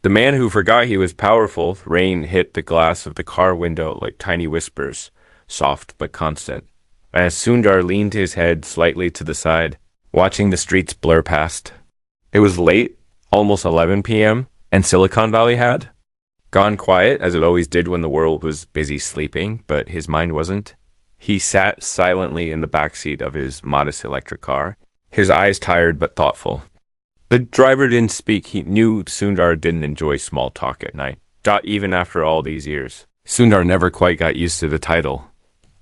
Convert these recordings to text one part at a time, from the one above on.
The man who forgot he was powerful, rain hit the glass of the car window like tiny whispers, soft but constant. As Sundar leaned his head slightly to the side, watching the streets blur past. It was late, almost 11 p.m., and Silicon Valley had gone quiet, as it always did when the world was busy sleeping, but his mind wasn't. He sat silently in the backseat of his modest electric car, his eyes tired but thoughtful. The driver didn't speak. He knew Sundar didn't enjoy small talk at night, not even after all these years. Sundar never quite got used to the title,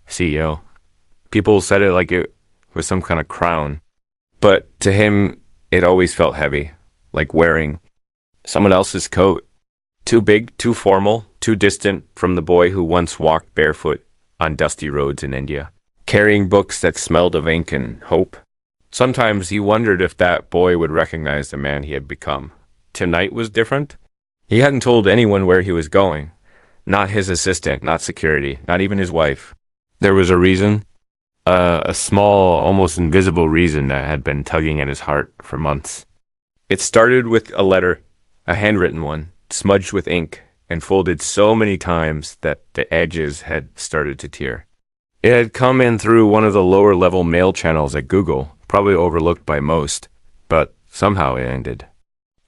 CEO. People said it like it was some kind of crown, but to him, it always felt heavy, like wearing someone else's coat. Too big, too formal, too distant from the boy who once walked barefoot on dusty roads in India, carrying books that smelled of ink and hope. Sometimes he wondered if that boy would recognize the man he had become. Tonight was different. He hadn't told anyone where he was going. Not his assistant, not security, not even his wife. There was a reason, a small, almost invisible reason that had been tugging at his heart for months. It started with a letter, a handwritten one, smudged with ink, and folded so many times that the edges had started to tear. It had come in through one of the lower-level mail channels at Google, probably overlooked by most, but somehow it ended.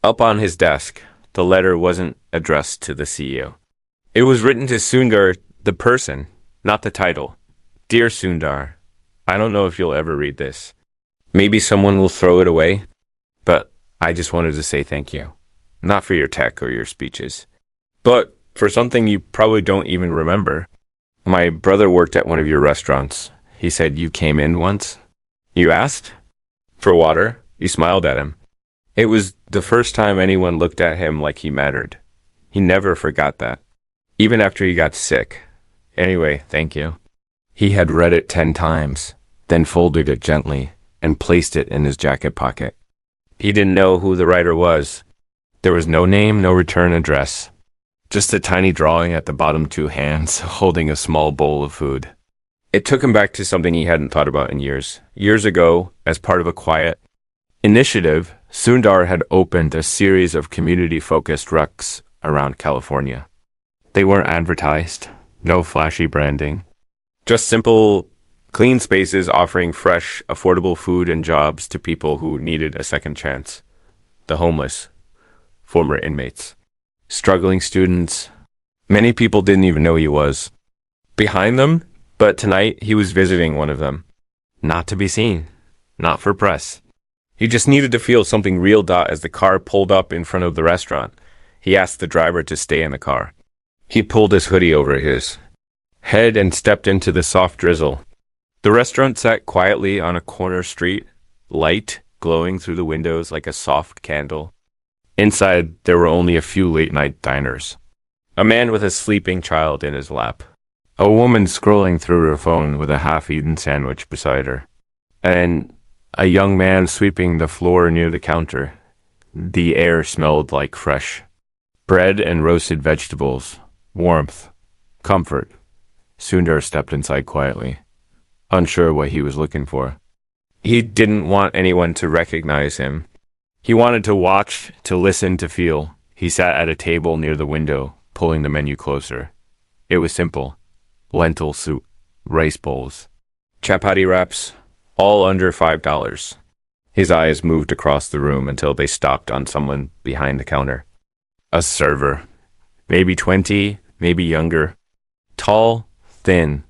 Up on his desk, the letter wasn't addressed to the CEO. It was written to Sundar, the person, not the title. Dear Sundar, I don't know if you'll ever read this. Maybe someone will throw it away, but I just wanted to say thank you. Not for your tech or your speeches, but for something you probably don't even remember. My brother worked at one of your restaurants. He said you came in once. You asked for water. You smiled at him. It was the first time anyone looked at him like he mattered. He never forgot that, even after he got sick. Anyway, thank you. He had read it 10 times, then folded it gently and placed it in his jacket pocket. He didn't know who the writer was. There was no name, no return address. Just a tiny drawing at the bottom 2 hands, holding a small bowl of food. It took him back to something he hadn't thought about in years. Years ago, as part of a quiet initiative, Sundar had opened a series of community-focused rucks around California. They weren't advertised, no flashy branding. Just simple, clean spaces offering fresh, affordable food and jobs to people who needed a second chance. The homeless, former inmates, struggling students. Many people didn't even know he was behind them, but tonight he was visiting one of them. Not to be seen, not for press. He just needed to feel something real. As the car pulled up in front of the restaurant, he asked the driver to stay in the car. He pulled his hoodie over his head and stepped into the soft drizzle. The restaurant sat quietly on a corner street, light glowing through the windows like a soft candle. Inside, there were only a few late-night diners. A man with a sleeping child in his lap. A woman scrolling through her phone with a half-eaten sandwich beside her. And a young man sweeping the floor near the counter. The air smelled like fresh bread and roasted vegetables. Warmth. Comfort. Sundar stepped inside quietly, unsure what he was looking for. He didn't want anyone to recognize him. He wanted to watch, to listen, to feel. He sat at a table near the window, pulling the menu closer. It was simple. Lentil soup, rice bowls, chapati wraps, all under $5. His eyes moved across the room until they stopped on someone behind the counter. A server. Maybe 20, maybe younger. Tall, thin,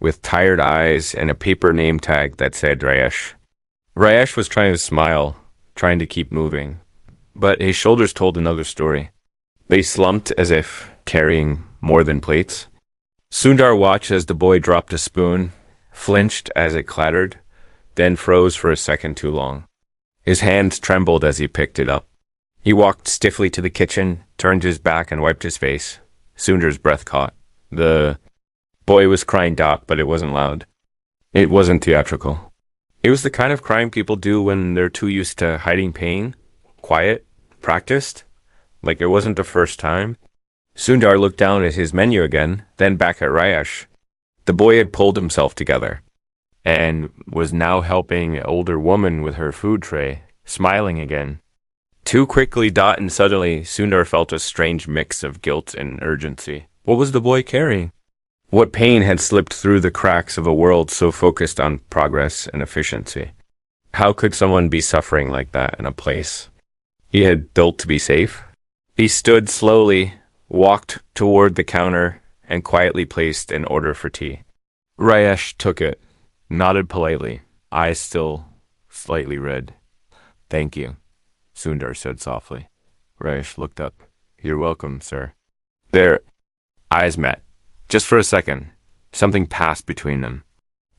with tired eyes and a paper name tag that said Rayesh. Rayesh was trying to smile, trying to keep moving, but his shoulders told another story. They slumped as if carrying more than plates. Sundar watched as the boy dropped a spoon, flinched as it clattered, then froze for a second too long. His hands trembled as he picked it up. He walked stiffly to the kitchen, turned his back and wiped his face. Sundar's breath caught. The boy was crying but it wasn't loud. It wasn't theatrical. It was the kind of crying people do when they're too used to hiding pain. Quiet, practiced, like it wasn't the first time. Sundar looked down at his menu again, then back at Rayesh. The boy had pulled himself together and was now helping an older woman with her food tray, smiling again. Too quickly, Dot, and suddenly Sundar felt a strange mix of guilt and urgency. What was the boy carrying? What pain had slipped through the cracks of a world so focused on progress and efficiency? How could someone be suffering like that in a place he had built to be safe? He stood slowly, walked toward the counter, and quietly placed an order for tea. Rayesh took it, nodded politely, eyes still slightly red. Thank you, Sundar said softly. Rayesh looked up. You're welcome, sir. Their eyes met. Just for a second, something passed between them.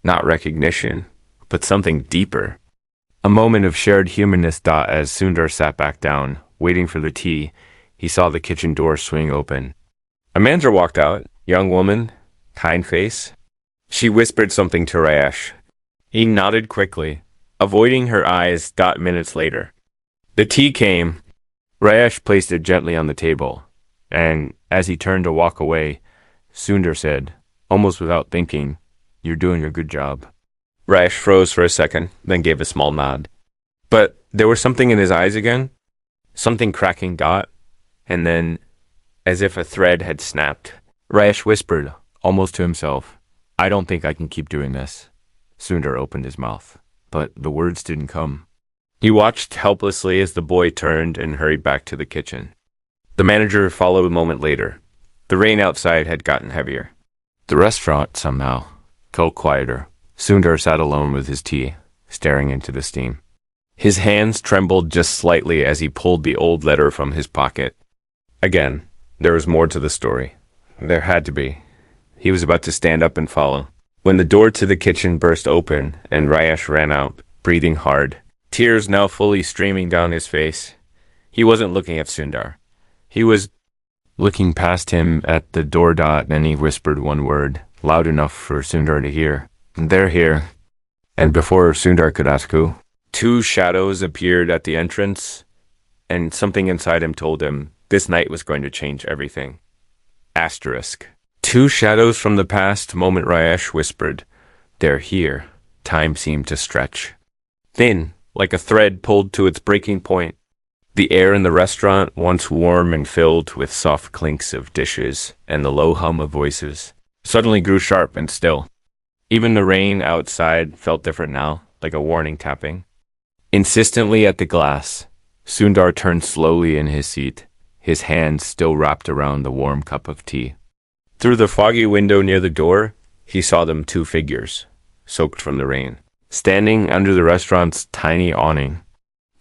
Not recognition, but something deeper. A moment of shared humanness. As Sundar sat back down, waiting for the tea, he saw the kitchen door swing open. A manager walked out, young woman, kind face. She whispered something to Rayesh. He nodded quickly, avoiding her eyes. Minutes later, the tea came. Rayesh placed it gently on the table, and as he turned to walk away, Sundar said, almost without thinking, You're doing a good job. Rayesh froze for a second, then gave a small nod. But there was something in his eyes again, something cracking. And then, as if a thread had snapped, Rayesh whispered, almost to himself, I don't think I can keep doing this. Sundar opened his mouth, but the words didn't come. He watched helplessly as the boy turned and hurried back to the kitchen. The manager followed a moment later. The rain outside had gotten heavier. The restaurant, somehow, felt quieter. Sundar sat alone with his tea, staring into the steam. His hands trembled just slightly as he pulled the old letter from his pocket. Again, there was more to the story. There had to be. He was about to stand up and follow, when the door to the kitchen burst open and Rayesh ran out, breathing hard, tears now fully streaming down his face. He wasn't looking at Sundar. He was looking past him at the door. And he whispered one word, loud enough for Sundar to hear. They're here. And before Sundar could ask who, two shadows appeared at the entrance, and something inside him told him this night was going to change everything. Asterisk. Two shadows from the past. Moment Rayesh whispered. They're here. Time seemed to stretch. Thin, like a thread pulled to its breaking point. The air in the restaurant, once warm and filled with soft clinks of dishes and the low hum of voices, suddenly grew sharp and still. Even the rain outside felt different now, like a warning tapping. Insistently at the glass, Sundar turned slowly in his seat, his hands still wrapped around the warm cup of tea. Through the foggy window near the door, he saw them, two figures, soaked from the rain, standing under the restaurant's tiny awning.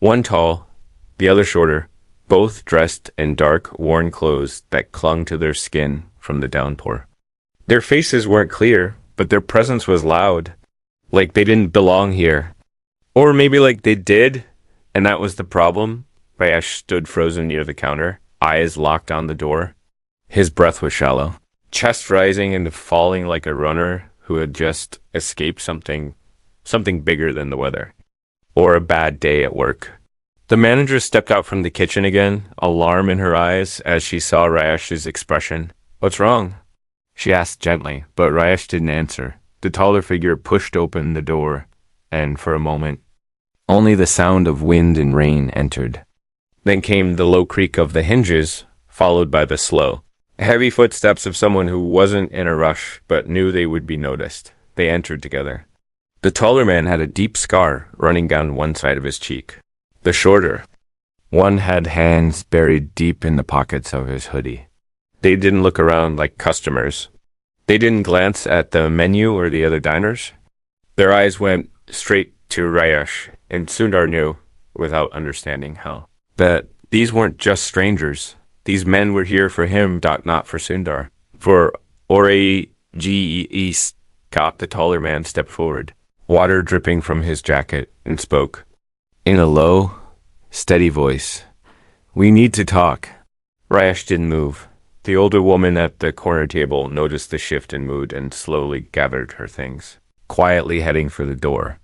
One tall, the other shorter, both dressed in dark, worn clothes that clung to their skin from the downpour. Their faces weren't clear, but their presence was loud, like they didn't belong here. Or maybe like they did, and that was the problem. Rayesh stood frozen near the counter, eyes locked on the door. His breath was shallow, chest rising and falling like a runner who had just escaped something bigger than the weather, or a bad day at work. The manager stepped out from the kitchen again, alarm in her eyes as she saw Rayesh's expression. What's wrong? She asked gently, but Rayesh didn't answer. The taller figure pushed open the door, and for a moment, only the sound of wind and rain entered. Then came the low creak of the hinges, followed by the slow, heavy footsteps of someone who wasn't in a rush, but knew they would be noticed. They entered together. The taller man had a deep scar running down one side of his cheek. The shorter one had hands buried deep in the pockets of his hoodie. They didn't look around like customers. They didn't glance at the menu or the other diners. Their eyes went straight to Rayesh, and Sundar knew, without understanding how, that these weren't just strangers. These men were here for him, not for Sundar. For Ore East, the taller man stepped forward, water dripping from his jacket, and spoke. In a low, steady voice, "We need to talk." Rayesh didn't move. The older woman at the corner table noticed the shift in mood and slowly gathered her things, quietly heading for the door.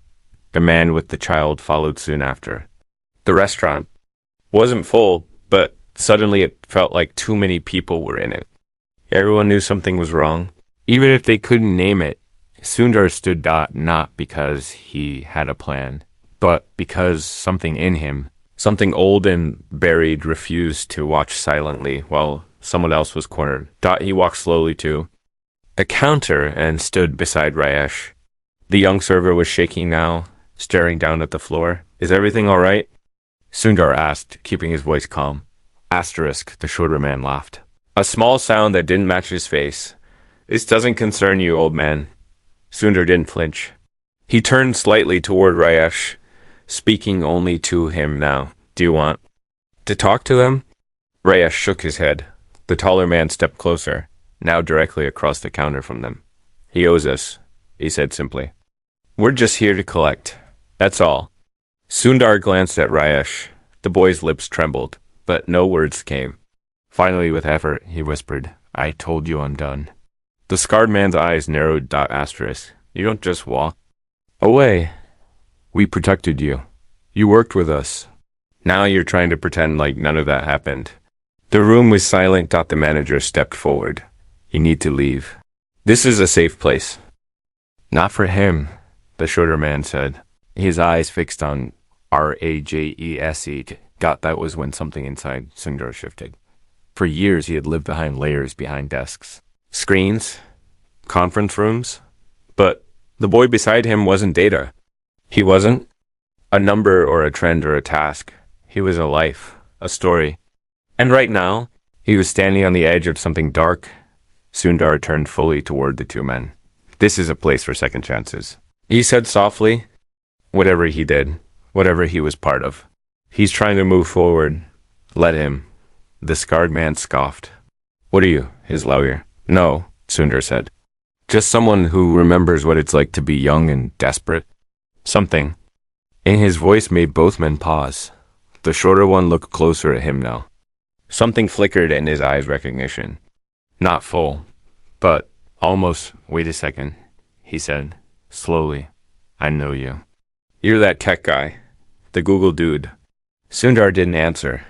The man with the child followed soon after. The restaurant wasn't full, but suddenly it felt like too many people were in it. Everyone knew something was wrong. Even if they couldn't name it, Sundar stood not because he had a plan, but because something in him Something old and buried refused to watch silently while someone else was cornered. He walked slowly to a counter and stood beside Rayesh. The young server was shaking now, staring down at the floor. Is everything all right? Sundar asked, keeping his voice calm. Asterisk, the shorter man laughed. A small sound that didn't match his face. This doesn't concern you, old man. Sundar didn't flinch. He turned slightly toward Rayesh, speaking only to him now. Do you want to talk to him? Rayesh shook his head. The taller man stepped closer, now directly across the counter from them. He owes us, he said simply. We're just here to collect. That's all. Sundar glanced at Rayesh. The boy's lips trembled, but no words came. Finally, with effort, he whispered, I told you I'm done. The scarred man's eyes narrowed. Asterisk. You don't just walk away. We protected you. You worked with us. Now you're trying to pretend like none of that happened. The room was silent. The manager stepped forward. You need to leave. This is a safe place. Not for him, the shorter man said, his eyes fixed on Rajese. That was when something inside Sundar shifted. For years he had lived behind layers behind desks, screens, conference rooms. But the boy beside him wasn't data. He wasn't a number or a trend or a task. He was a life, a story. And right now, he was standing on the edge of something dark. Sundar turned fully toward the two men. This is a place for second chances. He said softly, whatever he did, whatever he was part of. He's trying to move forward. Let him. The scarred man scoffed. What are you, his lawyer? No, Sundar said. Just someone who remembers what it's like to be young and desperate. Something in his voice made both men pause. The shorter one looked closer at him now. Something flickered in his eyes recognition. Not full, but almost. Wait a second, he said, slowly. I know you. You're that tech guy, the Google dude. Sundar didn't answer,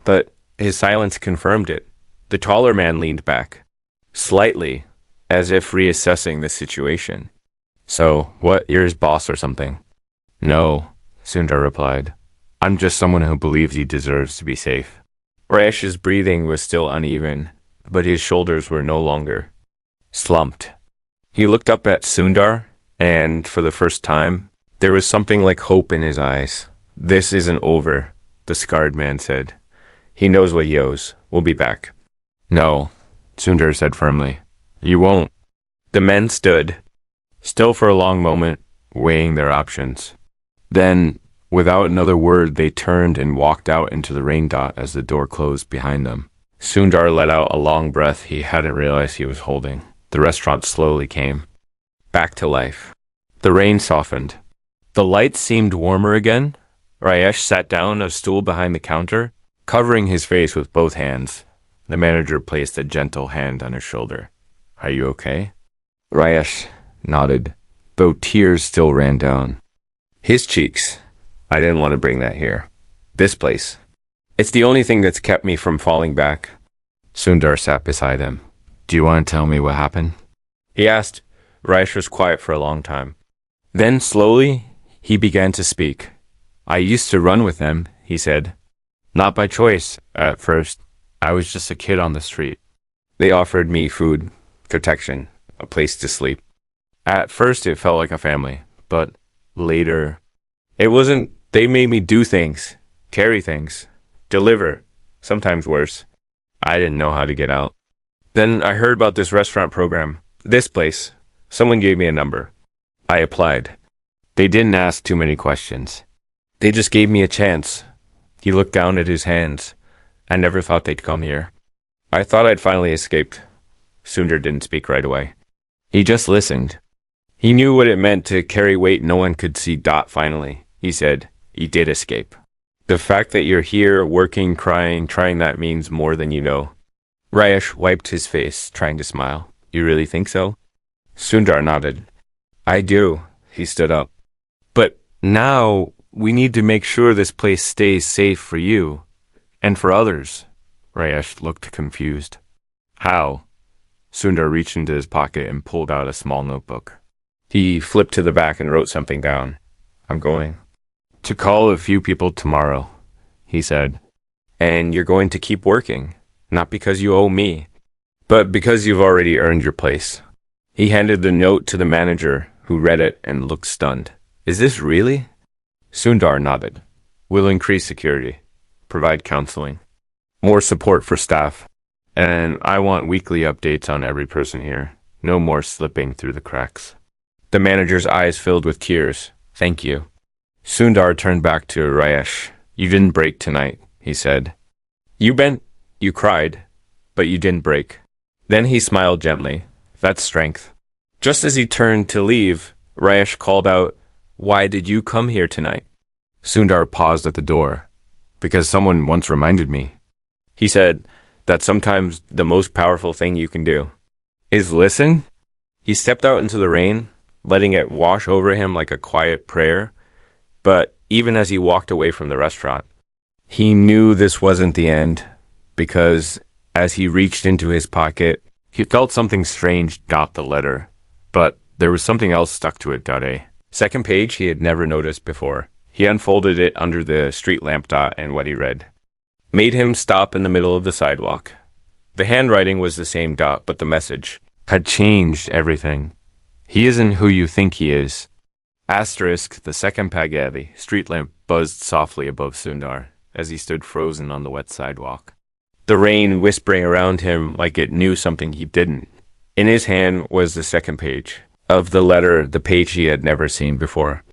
but his silence confirmed it. The taller man leaned back, slightly, as if reassessing the situation. So, what, you're his boss or something? No, Sundar replied. I'm just someone who believes he deserves to be safe. Rayesh's breathing was still uneven, but his shoulders were no longer slumped. He looked up at Sundar, and for the first time, there was something like hope in his eyes. This isn't over, the scarred man said. He knows what he owes. We'll be back. No, Sundar said firmly. You won't. The men stood, still for a long moment, weighing their options. Then, without another word, they turned and walked out into the rain as the door closed behind them. Sundar let out a long breath he hadn't realized he was holding. The restaurant slowly came back to life. The rain softened. The lights seemed warmer again. Rayesh sat down on a stool behind the counter, covering his face with both hands. The manager placed a gentle hand on his shoulder. Are you okay? Rayesh nodded, though tears still ran down his cheeks. I didn't want to bring that here. This place. It's the only thing that's kept me from falling back. Sundar sat beside him. Do you want to tell me what happened? He asked. Rayesh was quiet for a long time. Then, slowly, he began to speak. I used to run with them, he said. Not by choice, at first. I was just a kid on the street. They offered me food, protection, a place to sleep. At first, it felt like a family, but later, it wasn't. They made me do things, carry things, deliver, sometimes worse. I didn't know how to get out. Then I heard about this restaurant program, this place. Someone gave me a number. I applied. They didn't ask too many questions. They just gave me a chance. He looked down at his hands. I never thought they'd come here. I thought I'd finally escaped. Sundar didn't speak right away. He just listened. He knew what it meant to carry weight no one could see. Finally, he said, you did escape. The fact that you're here, working, crying, trying that means more than you know. Rayesh wiped his face, trying to smile. You really think so? Sundar nodded. I do. He stood up. But now we need to make sure this place stays safe for you and for others. Rayesh looked confused. How? Sundar reached into his pocket and pulled out a small notebook. He flipped to the back and wrote something down. I'm going to call a few people tomorrow. he said. And you're going to keep working, not because you owe me, but because you've already earned your place. He handed the note to the manager, who read it and looked stunned. Is this really? Sundar nodded. We'll increase security, provide counseling, more support for staff, and I want weekly updates on every person here. No more slipping through the cracks. The manager's eyes filled with tears. Thank you. Sundar turned back to Rayesh. You didn't break tonight, he said. You bent, you cried, but you didn't break. Then he smiled gently. That's strength. Just as he turned to leave, Rayesh called out, Why did you come here tonight? Sundar paused at the door. Because someone once reminded me. He said that sometimes the most powerful thing you can do is listen. He stepped out into the rain, letting it wash over him like a quiet prayer. But even as he walked away from the restaurant, he knew this wasn't the end, because as he reached into his pocket, he felt something strange dot the letter, but there was something else stuck to it. Second page he had never noticed before. He unfolded it under the street lamp dot, and what he read made him stop in the middle of the sidewalk. The handwriting was the same dot, but the message had changed everything. He isn't who you think he is. Asterisk, the second pagadi street lamp buzzed softly above Sundar as he stood frozen on the wet sidewalk. The rain whispering around him like it knew something he didn't. In his hand was the second page of the letter, the page he had never seen before.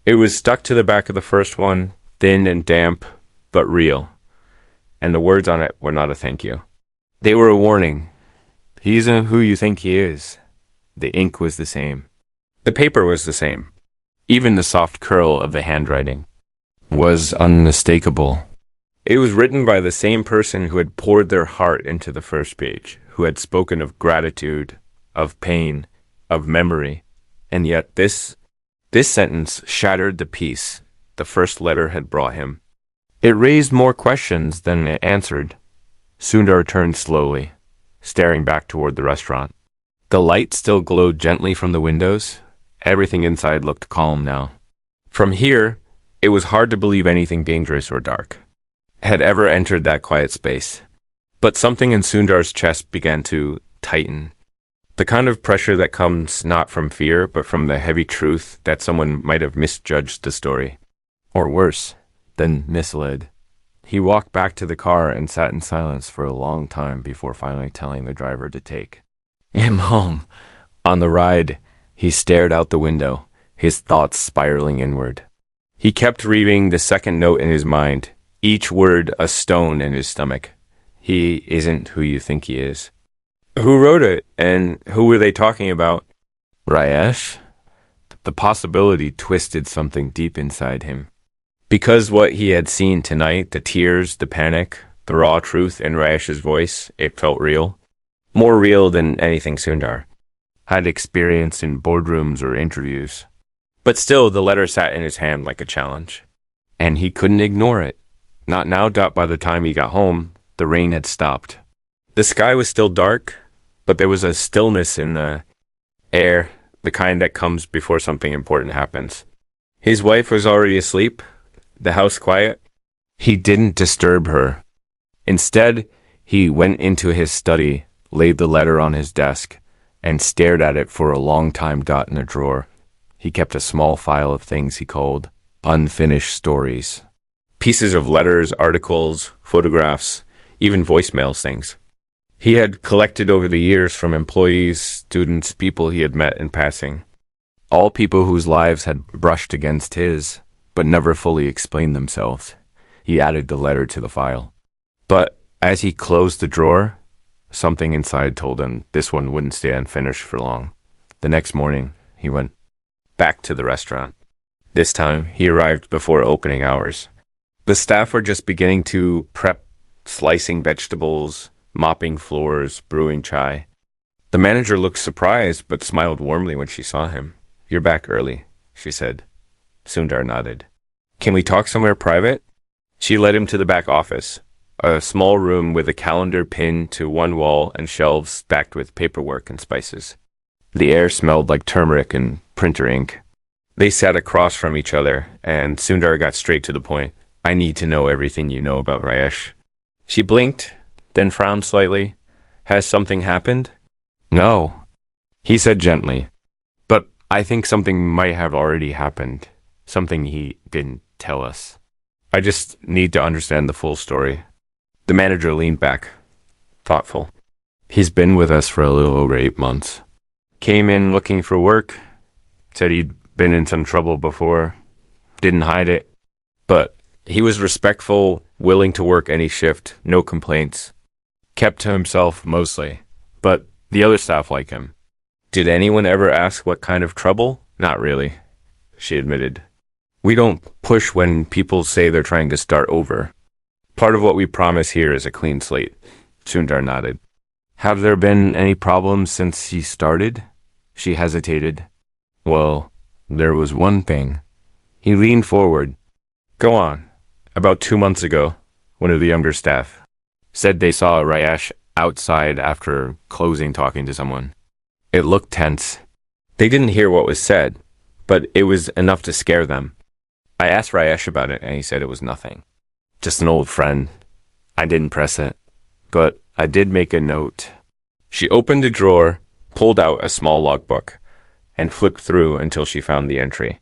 It was stuck to the back of the first one, thin and damp, but real. And the words on it were not a thank you. They were a warning. He isn't who you think he is. The ink was the same. The paper was the same. Even the soft curl of the handwriting was unmistakable. It was written by the same person who had poured their heart into the first page, who had spoken of gratitude, of pain, of memory. And yet this sentence shattered the peace the first letter had brought him. It raised more questions than it answered. Sundar turned slowly, staring back toward the restaurant. The light still glowed gently from the windows. Everything inside looked calm now. From here, it was hard to believe anything dangerous or dark had ever entered that quiet space. But something in Sundar's chest began to tighten. The kind of pressure that comes not from fear, but from the heavy truth that someone might have misjudged the story. Or worse, than misled. He walked back to the car and sat in silence for a long time before finally telling the driver to take him home. On the ride, he stared out the window, his thoughts spiraling inward. He kept reading the second note in his mind, each word a stone in his stomach. He isn't who you think he is. Who wrote it, and who were they talking about? Rayesh? The possibility twisted something deep inside him. Because what he had seen tonight, the tears, the panic, the raw truth in Rayesh's voice, it felt real. More real than anything Sundar had experienced in boardrooms or interviews. But still, the letter sat in his hand like a challenge. And he couldn't ignore it. Not now. By the time he got home, the rain had stopped. The sky was still dark, but there was a stillness in the air, the kind that comes before something important happens. His wife was already asleep, the house quiet. He didn't disturb her. Instead, he went into his study, laid the letter on his desk, and stared at it for a long time. In a drawer, he kept a small file of things he called unfinished stories. Pieces of letters, articles, photographs, even voicemails things he had collected over the years from employees, students, people he had met in passing. All people whose lives had brushed against his, but never fully explained themselves. He added the letter to the file. But as he closed the drawer, something inside told him this one wouldn't stay unfinished for long. The next morning, he went back to the restaurant. This time, he arrived before opening hours. The staff were just beginning to prep, slicing vegetables, mopping floors, brewing chai. The manager looked surprised, but smiled warmly when she saw him. You're back early, she said. Sundar nodded. Can we talk somewhere private? She led him to the back office, a small room with a calendar pinned to one wall and shelves stacked with paperwork and spices. The air smelled like turmeric and printer ink. They sat across from each other, and Sundar got straight to the point. I need to know everything you know about Rayesh. She blinked, then frowned slightly. Has something happened? No, he said gently. But I think something might have already happened. Something he didn't tell us. I just need to understand the full story. The manager leaned back, thoughtful. He's been with us for a little over 8 months. Came in looking for work. Said he'd been in some trouble before. Didn't hide it. But he was respectful, willing to work any shift, no complaints. Kept to himself mostly. But the other staff like him. Did anyone ever ask what kind of trouble? Not really, she admitted. We don't push when people say they're trying to start over. Part of what we promise here is a clean slate. Sundar nodded. Have there been any problems since he started? She hesitated. Well, there was one thing. He leaned forward. Go on. About 2 months ago, one of the younger staff said they saw Rayesh outside after closing talking to someone. It looked tense. They didn't hear what was said, but it was enough to scare them. I asked Rayesh about it, and he said it was nothing. Just an old friend. I didn't press it, but I did make a note. She opened a drawer, pulled out a small logbook, and flipped through until she found the entry.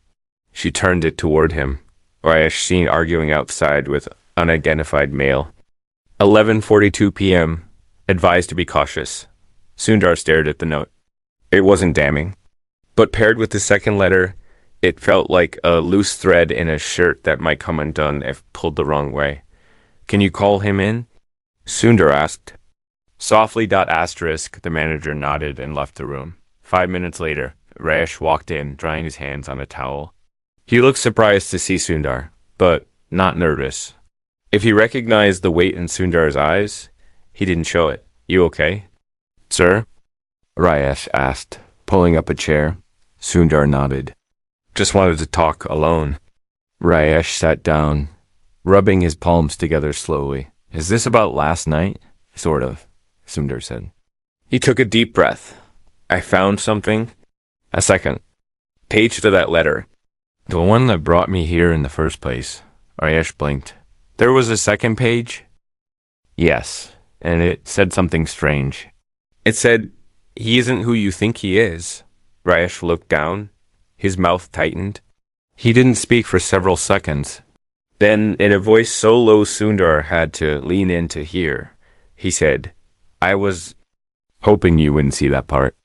She turned it toward him. Rayesh seen arguing outside with unidentified male. 11:42 p.m. Advised to be cautious. Sundar stared at the note. It wasn't damning, but paired with the second letter, it felt like a loose thread in a shirt that might come undone if pulled the wrong way. Can you call him in? Sundar asked. Softly. The manager nodded and left the room. 5 minutes later, Rayesh walked in, drying his hands on a towel. He looked surprised to see Sundar, but not nervous. If he recognized the weight in Sundar's eyes, he didn't show it. You okay? Sir? Rayesh asked, pulling up a chair. Sundar nodded. Just wanted to talk alone. Rayesh sat down, rubbing his palms together slowly. Is this about last night? Sort of, Sundar said. He took a deep breath. I found something. A second. Page to that letter. The one that brought me here in the first place. Rayesh blinked. There was a second page? Yes, and it said something strange. It said, he isn't who you think he is. Rayesh looked down. His mouth tightened. He didn't speak for several seconds. Then, in a voice so low Sundar had to lean in to hear, he said, I was hoping you wouldn't see that part.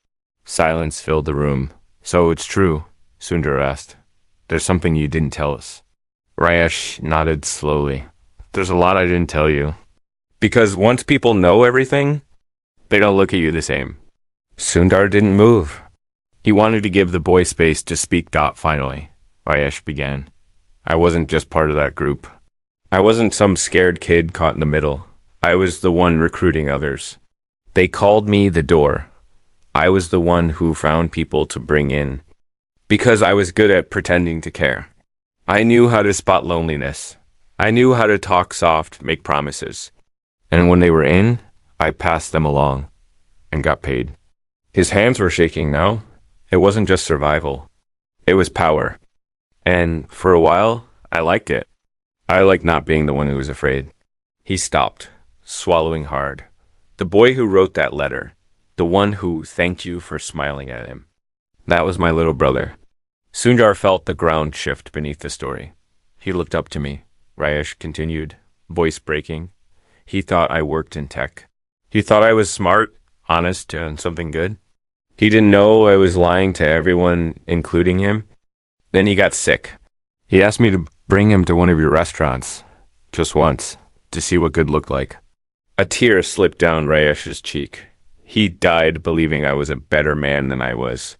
Silence filled the room. So it's true, Sundar asked. There's something you didn't tell us. Rayesh nodded slowly. There's a lot I didn't tell you. Because once people know everything, they don't look at you the same. Sundar didn't move. He wanted to give the boy space to speak. Finally, Rayesh began. I wasn't just part of that group. I wasn't some scared kid caught in the middle. I was the one recruiting others. They called me the door. I was the one who found people to bring in. Because I was good at pretending to care. I knew how to spot loneliness. I knew how to talk soft, make promises. And when they were in, I passed them along and got paid. His hands were shaking now. It wasn't just survival. It was power. And for a while, I liked it. I liked not being the one who was afraid. He stopped, swallowing hard. The boy who wrote that letter. The one who thanked you for smiling at him. That was my little brother. Sundar felt the ground shift beneath the story. He looked up to me. Rayesh continued, voice breaking. He thought I worked in tech. He thought I was smart, honest, and something good. He didn't know I was lying to everyone, including him. Then he got sick. He asked me to bring him to one of your restaurants, just once, to see what good looked like. A tear slipped down Rayesh's cheek. He died believing I was a better man than I was.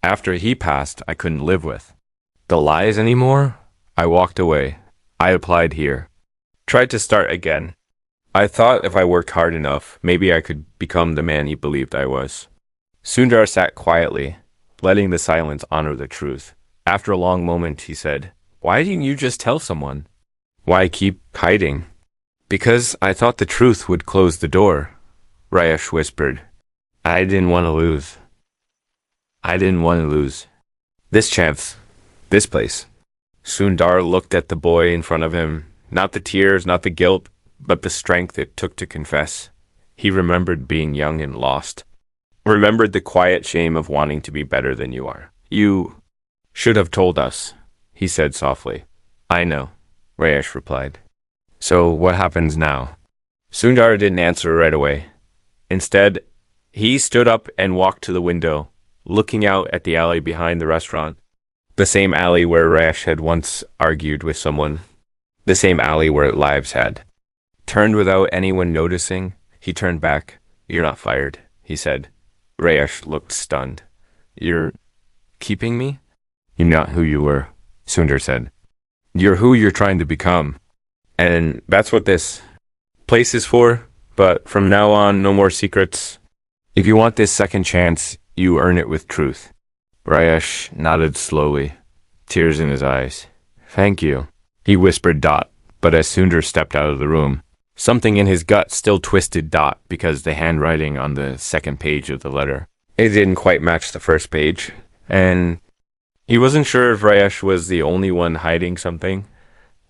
After he passed, I couldn't live with the lies anymore. I walked away. I applied here. Tried to start again. I thought if I worked hard enough, maybe I could become the man he believed I was. Sundar sat quietly, letting the silence honor the truth. After a long moment, he said, Why didn't you just tell someone? Why keep hiding? Because I thought the truth would close the door, Rayesh whispered. I didn't want to lose. I didn't want to lose. This chance. This place. Sundar looked at the boy in front of him, Not the tears, not the guilt, but the strength it took to confess. He remembered being young and lost. Remembered the quiet shame of wanting to be better than you are. You should have told us, he said softly. I know, Rayesh replied. So what happens now? Sundar didn't answer right away. Instead, he stood up and walked to the window, looking out at the alley behind the restaurant. The same alley where Rayesh had once argued with someone. The same alley where lives had. Turned without anyone noticing, he turned back. You're not fired, he said. Rayesh looked stunned. You're keeping me? You're not who you were, Sundar said. You're who you're trying to become. And that's what this place is for. But from now on, no more secrets. If you want this second chance, you earn it with truth. Rayesh nodded slowly, tears in his eyes. Thank you, he whispered Dot, but as Sundar stepped out of the room, something in his gut still twisted Dot because the handwriting on the second page of the letter, it didn't quite match the first page, and he wasn't sure if Rayesh was the only one hiding something.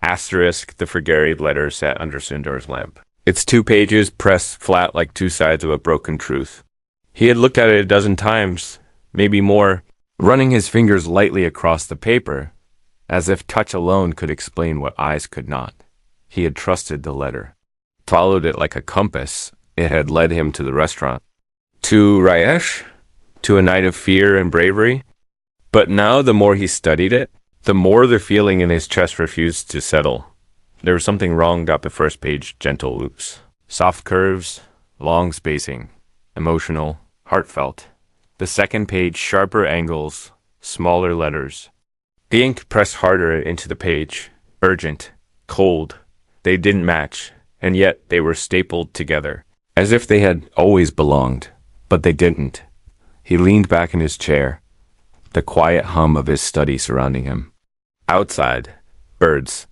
Asterisk, the forgaried letter sat under Sundar's lamp. Its 2 pages pressed flat like 2 sides of a broken truth. He had looked at it a dozen times, maybe more, running his fingers lightly across the paper, as if touch alone could explain what eyes could not. He had trusted the letter, followed it like a compass. It had led him to the restaurant. To Rayesh? To a night of fear and bravery? But now the more he studied it, the more the feeling in his chest refused to settle. There was something wrong about the first page, gentle loops. Soft curves, long spacing, emotional, heartfelt. The second page, sharper angles, smaller letters. The ink pressed harder into the page, urgent, cold. They didn't match, and yet they were stapled together, as if they had always belonged, but they didn't. He leaned back in his chair, the quiet hum of his study surrounding him. Outside, birds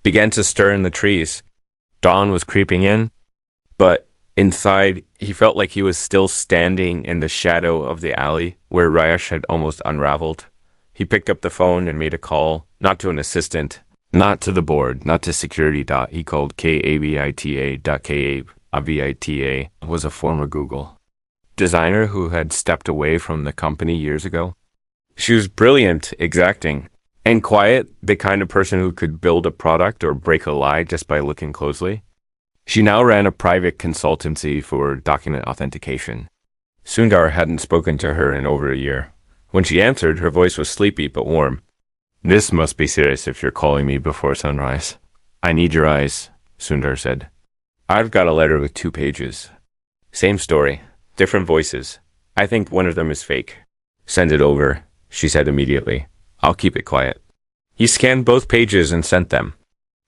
began to stir in the trees. Dawn was creeping in, but inside, he felt like he was still standing in the shadow of the alley where Rayesh had almost unraveled. He picked up the phone and made a call, not to an assistant, not to the board, not to security. He called KABITA. Avita was a former Google designer who had stepped away from the company years ago. She was brilliant, exacting, and quiet, the kind of person who could build a product or break a lie just by looking closely. She now ran a private consultancy for document authentication. Sundar hadn't spoken to her in over a year. When she answered, her voice was sleepy but warm. This must be serious if you're calling me before sunrise. I need your eyes, Sundar said. I've got a letter with 2 pages. Same story, different voices. I think one of them is fake. Send it over, she said immediately. I'll keep it quiet. He scanned both pages and sent them.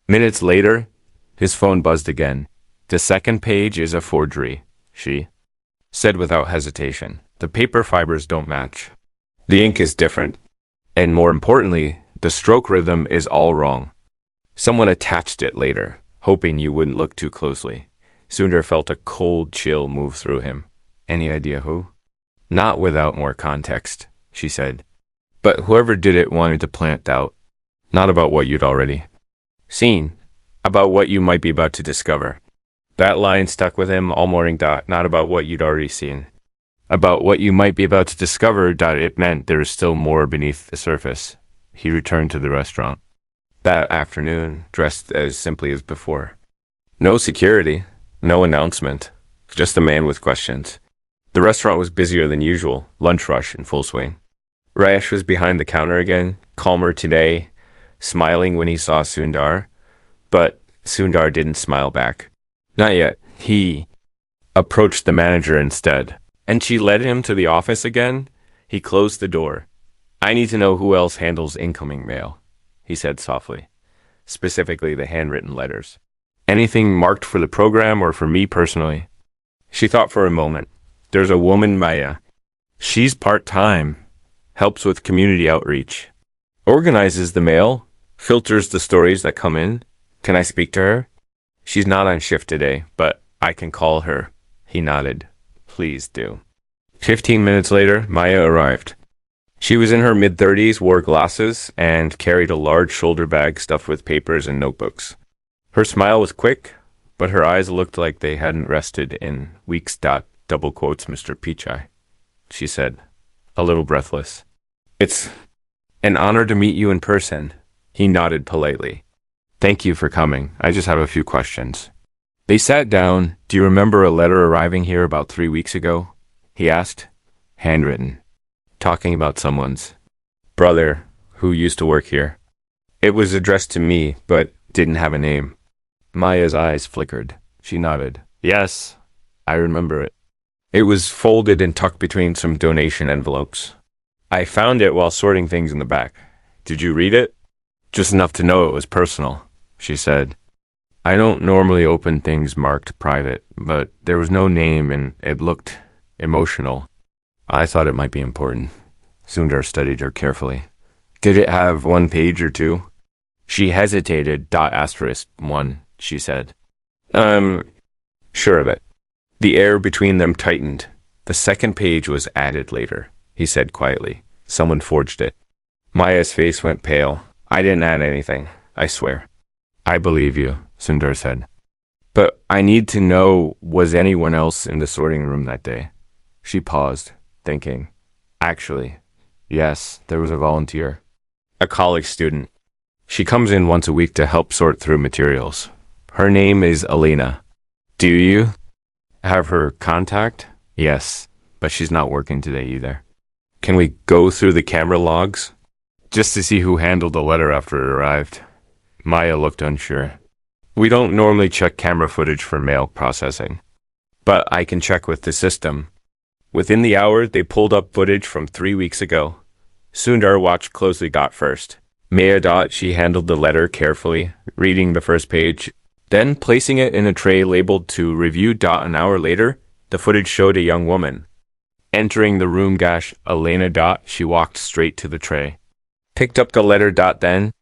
Minutes later, his phone buzzed again. The second page is a forgery, she said without hesitation. The paper fibers don't match. The ink is different. And more importantly, the stroke rhythm is all wrong. Someone attached it later, hoping you wouldn't look too closely. Sundar felt a cold chill move through him. Any idea who? Not without more context, she said. But whoever did it wanted to plant doubt. Not about what you'd already seen. About what you might be about to discover. That line stuck with him all morning. Not about what you'd already seen. About what you might be about to discover. It meant there was still more beneath the surface. He returned to the restaurant. That afternoon, dressed as simply as before. No security. No announcement. Just a man with questions. The restaurant was busier than usual. Lunch rush in full swing. Rayesh was behind the counter again, calmer today, smiling when he saw Sundar. But Sundar didn't smile back. Not yet. He approached the manager instead, and she led him to the office again. He closed the door. I need to know who else handles incoming mail, he said softly, specifically the handwritten letters. Anything marked for the program or for me personally? She thought for a moment. There's a woman, Maya. She's part-time, helps with community outreach, organizes the mail, filters the stories that come in. Can I speak to her? She's not on shift today, but I can call her. He nodded. Please do. 15 minutes later, Maya arrived. She was in her mid-30s, wore glasses, and carried a large shoulder bag stuffed with papers and notebooks. Her smile was quick, but her eyes looked like they hadn't rested in weeks. Double quotes, Mr. Pichai, she said, a little breathless. It's an honor to meet you in person. He nodded politely. Thank you for coming. I just have a few questions. They sat down. Do you remember a letter arriving here about 3 weeks ago? He asked. Handwritten. Talking about someone's brother who used to work here. It was addressed to me, but didn't have a name. Maya's eyes flickered. She nodded. Yes, I remember it. It was folded and tucked between some donation envelopes. I found it while sorting things in the back. Did you read it? Just enough to know it was personal, she said. I don't normally open things marked private, but there was no name and it looked emotional. I thought it might be important. Sundar studied her carefully. Did it have 1 page or 2? She hesitated. *1, she said. Sure of it. The air between them tightened. The 2nd page was added later, he said quietly. Someone forged it. Maya's face went pale. I didn't add anything, I swear. I believe you, Sundar said. But I need to know, was anyone else in the sorting room that day? She paused, thinking. Actually, yes, there was a volunteer. A college student. She comes in once a week to help sort through materials. Her name is Elena. Do you have her contact? Yes, but she's not working today either. Can we go through the camera logs? Just to see who handled the letter after it arrived. Maya looked unsure. We don't normally check camera footage for mail processing, but I can check with the system. Within the hour, they pulled up footage from 3 weeks ago. Sundar watched closely. First. Maya. She handled the letter carefully, reading the first page, then placing it in a tray labeled to review. An hour later, the footage showed a young woman. Entering the room. Elena. She walked straight to the tray. Picked up the letter. Then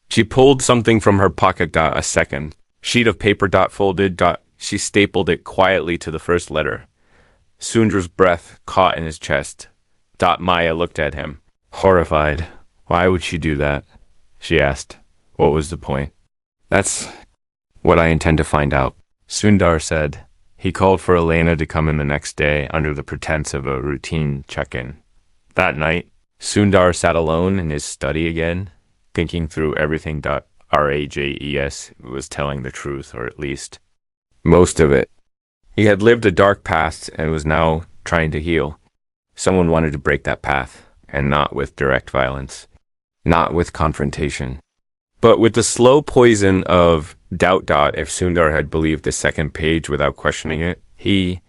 she pulled something from her pocket. A second sheet of paper. Folded. She stapled it quietly to the first letter. Sundar's breath caught in his chest. Maya looked at him, horrified. Why would she do that? She asked. What was the point? That's what I intend to find out, Sundar said. He called for Elena to come in the next day under the pretense of a routine check-in. That night, Sundar sat alone in his study again, thinking through everything. Rajes was telling the truth, or at least most of it. He had lived a dark past and was now trying to heal. Someone wanted to break that path, and not with direct violence, not with confrontation, but with the slow poison of doubt. If Sundar had believed the 2nd page without questioning it, he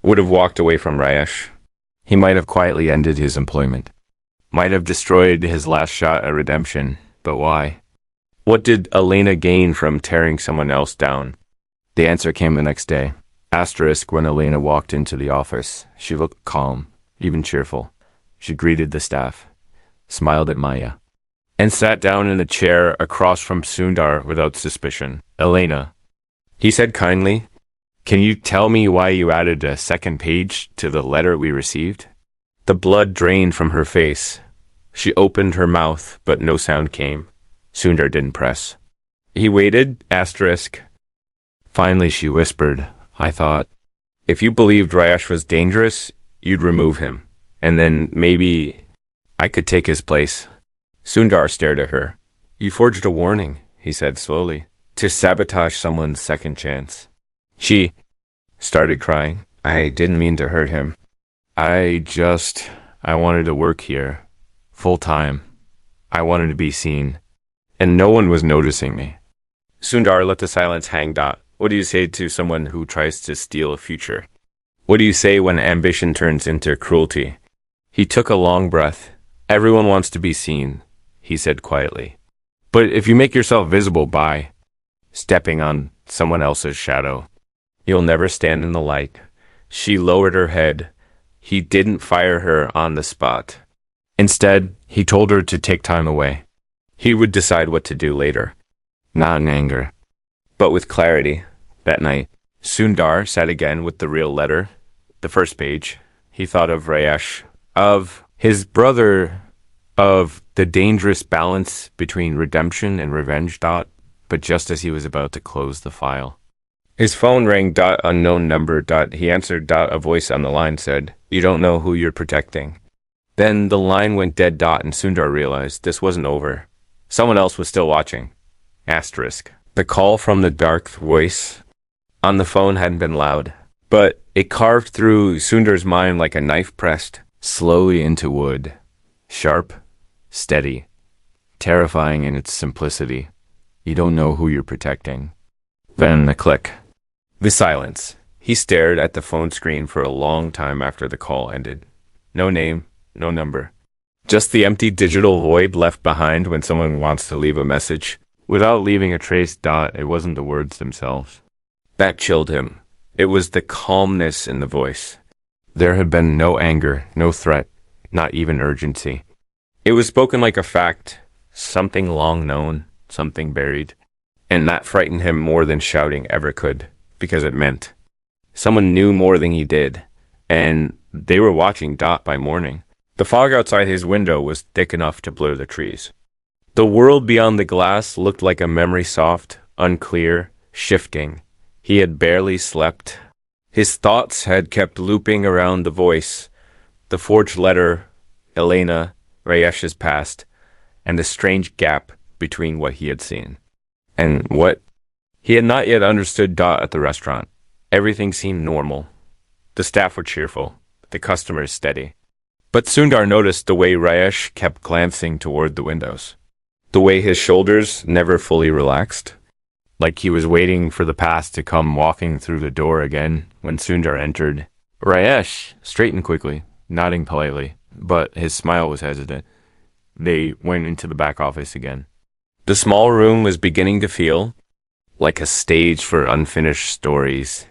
would have walked away from Rajesh. He might have quietly ended his employment, might have destroyed his last shot at redemption, but why? What did Elena gain from tearing someone else down? The answer came the next day. When Elena walked into the office, she looked calm, even cheerful. She greeted the staff, smiled at Maya, and sat down in a chair across from Sundar without suspicion. Elena, he said kindly, can you tell me why you added a 2nd page to the letter we received? The blood drained from her face. She opened her mouth, but no sound came. Sundar didn't press. He waited, Finally she whispered, I thought, if you believed Rajesh was dangerous, you'd remove him, and then maybe I could take his place. Sundar stared at her. You forged a warning, he said slowly, to sabotage someone's second chance. She started crying. I didn't mean to hurt him. I wanted to work here, full time. I wanted to be seen, and no one was noticing me. Sundar let the silence hang. What do you say to someone who tries to steal a future? What do you say when ambition turns into cruelty? He took a long breath. Everyone wants to be seen, he said quietly. But if you make yourself visible by stepping on someone else's shadow, you'll never stand in the light. She lowered her head. He didn't fire her on the spot. Instead, he told her to take time away. He would decide what to do later. Not in anger, but with clarity. That night, Sundar sat again with the real letter, the first page. He thought of Rajesh, of his brother, of the dangerous balance between redemption and revenge. but just as he was about to close the file. His phone rang. Unknown number. He answered. A voice on the line said, "You don't know who you're protecting." Then the line went dead. And Sundar realized this wasn't over. Someone else was still watching. Asterisk. The call from the dark voice on the phone hadn't been loud, but it carved through Sundar's mind like a knife pressed slowly into wood. Sharp, steady, terrifying in its simplicity. You don't know who you're protecting. Then a click. The silence. He stared at the phone screen for a long time after the call ended. No name, no number. Just the empty digital void left behind when someone wants to leave a message. Without leaving a trace. It wasn't the words themselves. That chilled him. It was the calmness in the voice. There had been no anger, no threat, not even urgency. It was spoken like a fact, something long known, something buried. And that frightened him more than shouting ever could, because it meant someone knew more than he did, and they were watching. By morning, the fog outside his window was thick enough to blur the trees. The world beyond the glass looked like a memory, soft, unclear, shifting. He had barely slept. His thoughts had kept looping around the voice, the forged letter, Elena, Rayesh's past, and the strange gap between what he had seen and what he had not yet understood. At the restaurant, everything seemed normal. The staff were cheerful, the customers steady. But Sundar noticed the way Rayesh kept glancing toward the windows, the way his shoulders never fully relaxed, like he was waiting for the past to come walking through the door again when Sundar entered. Rayesh straightened quickly, nodding politely, but his smile was hesitant. They went into the back office again. The small room was beginning to feel like a stage for unfinished stories.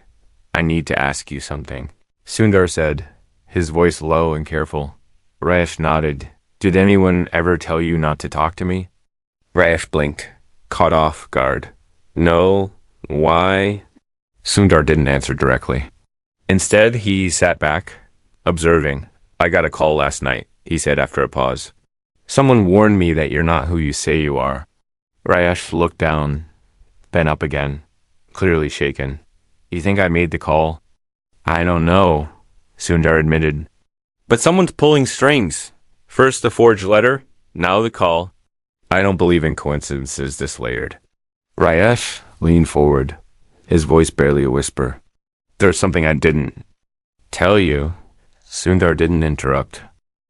"I need to ask you something," Sundar said, his voice low and careful. Rayesh nodded. "Did anyone ever tell you not to talk to me?" Rayesh blinked, caught off guard. "No. Why?" Sundar didn't answer directly. Instead, he sat back, observing. "I got a call last night," he said after a pause. "Someone warned me that you're not who you say you are." Rayesh looked down, then up again, clearly shaken. "You think I made the call?" "I don't know," Sundar admitted. "But someone's pulling strings. First the forged letter, now the call. I don't believe in coincidences this layered." Rayesh leaned forward, his voice barely a whisper. "There's something I didn't tell you." Sundar didn't interrupt.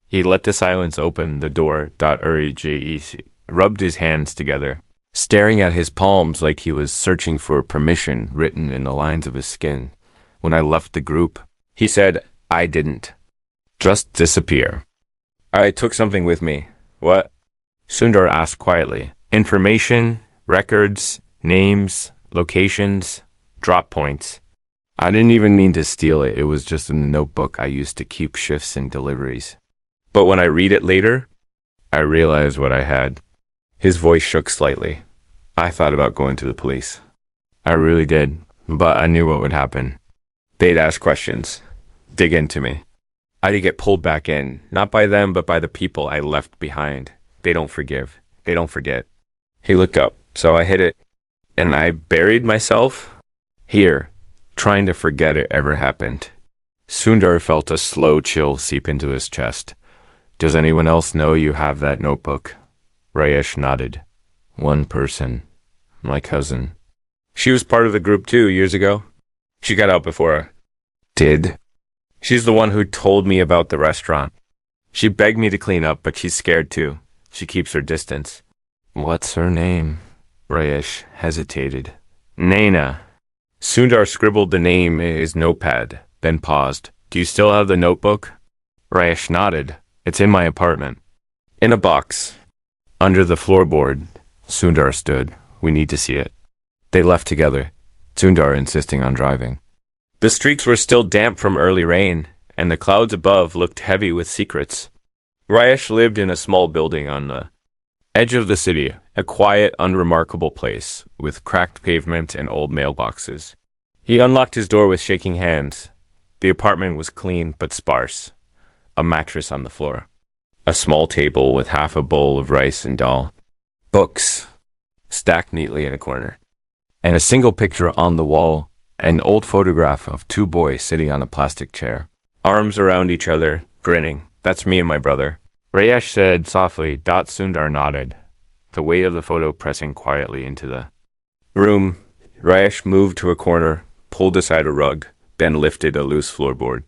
He let the silence open the door. Rubbed his hands together, staring at his palms like he was searching for permission written in the lines of his skin. "When I left the group," he said, "I didn't just disappear. I took something with me." "What?" Sundar asked quietly. "Information, records, names, locations, drop points. I didn't even mean to steal it. It was just in the notebook I used to keep shifts and deliveries. But when I read it later, I realized what I had." His voice shook slightly. "I thought about going to the police. I really did, but I knew what would happen. They'd ask questions, dig into me. I'd get pulled back in, not by them, but by the people I left behind. They don't forgive. They don't forget." He looked up. "So I hid it, and I buried myself here, trying to forget it ever happened." Sundar felt a slow chill seep into his chest. "Does anyone else know you have that notebook?" Rayesh nodded. "One person. My cousin. She was part of the group too, years ago. She got out before I did. She's the one who told me about the restaurant. She begged me to clean up, but she's scared too. She keeps her distance." "What's her name?" Rayesh hesitated. "Naina." Sundar scribbled the name in his notepad, then paused. "Do you still have the notebook?" Rayesh nodded. "It's in my apartment." "In a box. Under the floorboard." Sundar stood. "We need to see it." They left together, Sundar insisting on driving. The streets were still damp from early rain, and the clouds above looked heavy with secrets. Rayesh lived in a small building on the edge of the city, a quiet, unremarkable place, with cracked pavement and old mailboxes. He unlocked his door with shaking hands. The apartment was clean but sparse. A mattress on the floor. A small table with half a bowl of rice and dal. Books. stacked neatly in a corner, and a single picture on the wall, an old photograph of two boys sitting on a plastic chair, arms around each other, grinning. That's me and my brother. Rayesh said softly. Sundar nodded, the weight of the photo pressing quietly into the room. Rayesh moved to a corner, pulled aside a rug, then lifted a loose floorboard.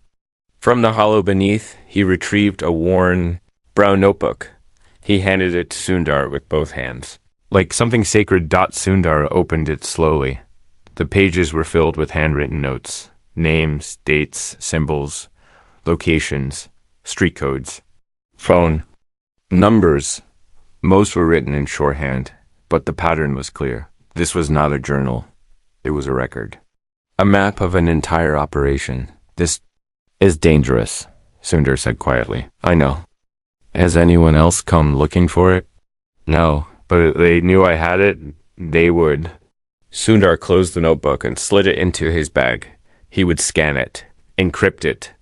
From the hollow beneath, he retrieved a worn, brown notebook. He handed it to Sundar with both hands. Like something sacred, Sundar opened it slowly. The pages were filled with handwritten notes, names, dates, symbols, locations, street codes, phone, numbers. Most were written in shorthand, but the pattern was clear. This was not a journal. It was a record. A map of an entire operation. This is dangerous, Sundar said quietly. I know. Has anyone else come looking for it? No, but if they knew I had it, they would. Sundar closed the notebook and slid it into his bag. He would scan it, encrypt it,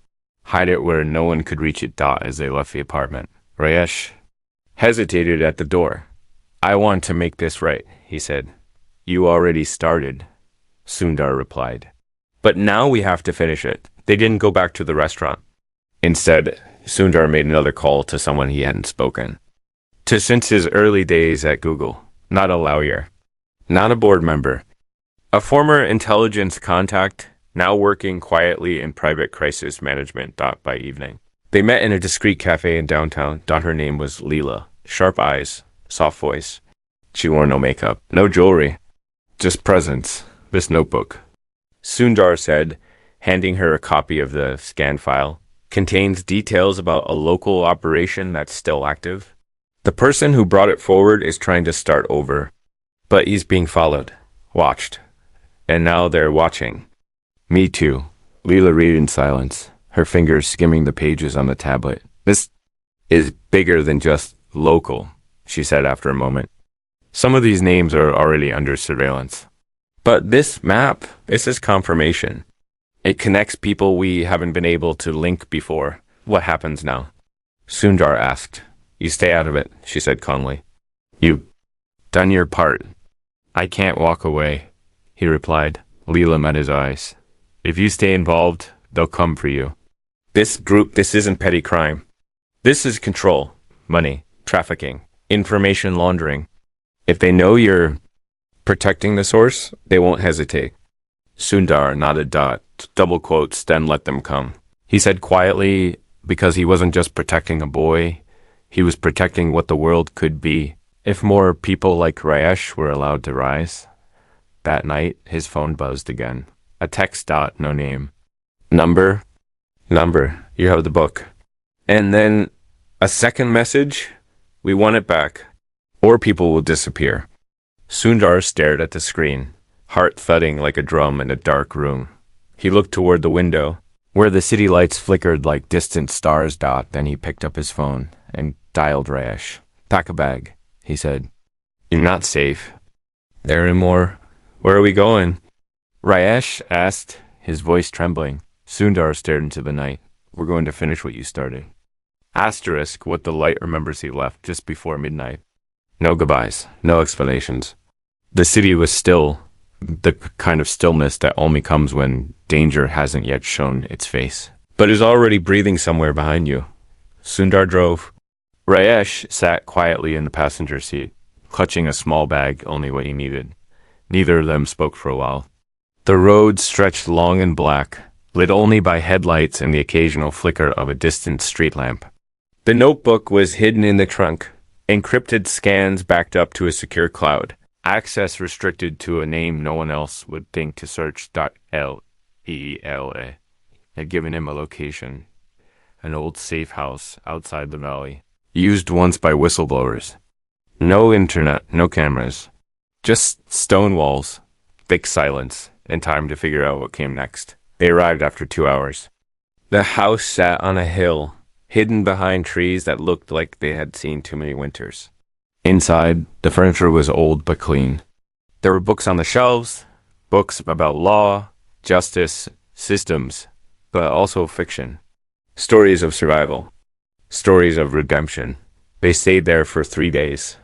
hide it where no one could reach it. As they left the apartment, Rayesh hesitated at the door. I want to make this right, he said. You already started, Sundar replied. But now we have to finish it. They didn't go back to the restaurant. Instead, Sundar made another call to someone he hadn't spoken to since his early days at Google. Not a lawyer, not a board member, a former intelligence contact, now working quietly in private crisis management. By evening, they met in a discreet cafe in downtown. Her name was Leela. Sharp eyes, soft voice. She wore no makeup, no jewelry, just presence. This notebook, Sundar said, handing her a copy of the scan file, contains details about a local operation that's still active. The person who brought it forward is trying to start over, but he's being followed, watched, and now they're watching. Me too. Leela read in silence, her fingers skimming the pages on the tablet. This is bigger than just local, she said after a moment. Some of these names are already under surveillance. But this map, this is confirmation. It connects people we haven't been able to link before. What happens now? Sundar asked. You stay out of it, she said calmly. You've done your part. I can't walk away, he replied. Leela met his eyes. If you stay involved, they'll come for you. This isn't petty crime. This is control, money, trafficking, information laundering. If they know you're protecting the source, they won't hesitate. Sundar nodded. Double quotes, then let them come. He said quietly, because he wasn't just protecting a boy, he was protecting what the world could be. If more people like Rayesh were allowed to rise. That night, his phone buzzed again. A text. No name. Number. You have the book. And then a second message. We want it back, or people will disappear. Sundar stared at the screen, heart thudding like a drum in a dark room. He looked toward the window, where the city lights flickered like distant stars. Then he picked up his phone and dialed Rayesh. Pack a bag, he said. You're not safe there anymore. Where are we going? Rayesh asked, his voice trembling. Sundar stared into the night. We're going to finish what you started. Asterisk what the light remembers he left just before midnight. No goodbyes, no explanations. The city was still, the kind of stillness that only comes when danger hasn't yet shown its face, but is already breathing somewhere behind you. Sundar drove. Rayesh sat quietly in the passenger seat, clutching a small bag, only what he needed. Neither of them spoke for a while. The road stretched long and black, lit only by headlights and the occasional flicker of a distant street lamp. The notebook was hidden in the trunk, encrypted scans backed up to a secure cloud. Access restricted to a name no one else would think to search. Leela had given him a location, an old safe house outside the valley, used once by whistleblowers. No internet, no cameras, just stone walls, thick silence, and time to figure out what came next. They arrived after 2 hours. The house sat on a hill, hidden behind trees that looked like they had seen too many winters. Inside, the furniture was old but clean. There were books on the shelves, books about law, justice, systems, but also fiction. Stories of survival, stories of redemption. They stayed there for 3 days.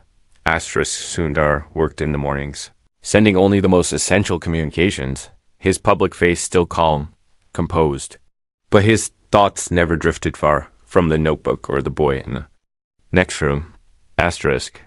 Asterisk Sundar worked in the mornings, sending only the most essential communications, his public face still calm, composed. But his thoughts never drifted far from the notebook or the boy in the next room. Asterisk.